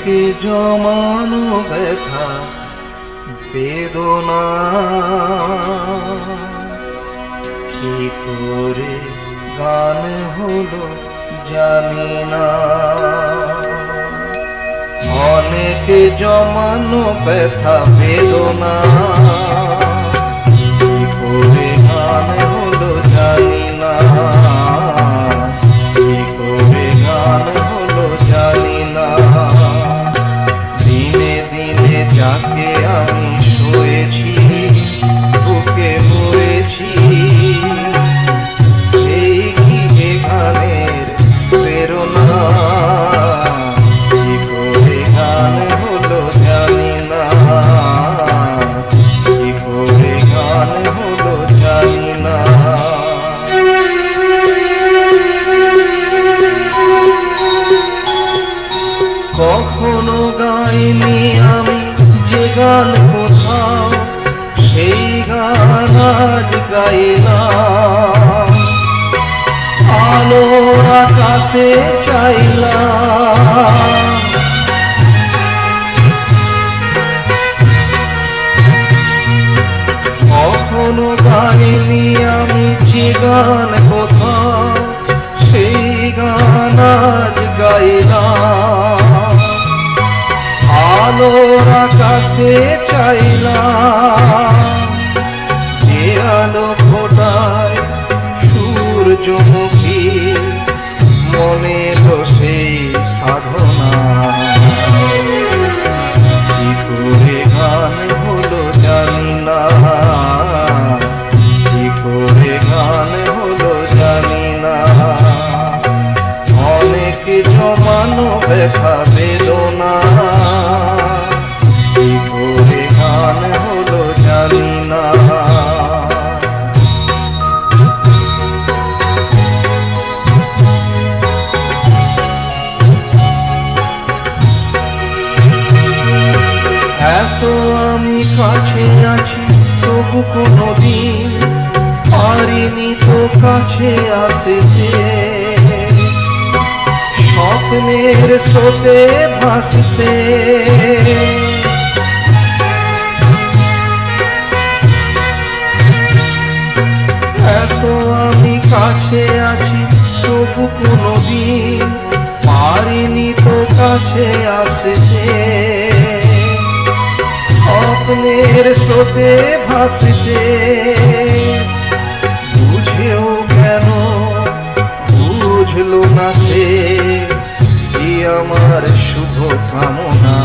জমানো ব্যথা বেদনা কি করে গান হলো জানি না। অনেক জমানো ব্যথা বেদনা কি করে গান হলো জানি না, কি করে গান হলো জানি না। দিনে দিনে যাকে আমি শুয়েছি বুকে মরেছি, সেই কি এ গানের প্রেরণা, কি করে গান হলো জানি না, কি করে গান হলো জানি না। কখনো গাইনি আমি যে গান কোথাও, সেই গান আজ গাইলাম। আলোর আকাশে চাইলাম, কখনো গাইনি আমি যে গান কোথাও, সেই গান আজ গাইলাম। আলোর আকাশে চাইলাম, যে আলো ফোটায় সূর্যমুখী মনের সেই সাধনা। কি করে গান হলো জানি না, কি করে গান হলো জানি না। অনেক জমানো ব্যথা বেদনা কি করে গান হলো জানি না। এত আমি কাছে আছি তবু কোনোদিন পারিনি তো কাছে আসতে। স্বপ্নের স্রোতে ভাসতে এত আমি কাছে আছি তবু কোনোদিন পারিনি তো কাছে আসতে। স্বপ্নের স্রোতে ভাসতে বুঝেও কেন বুঝলো না সে কি আমার শুভ কামনা।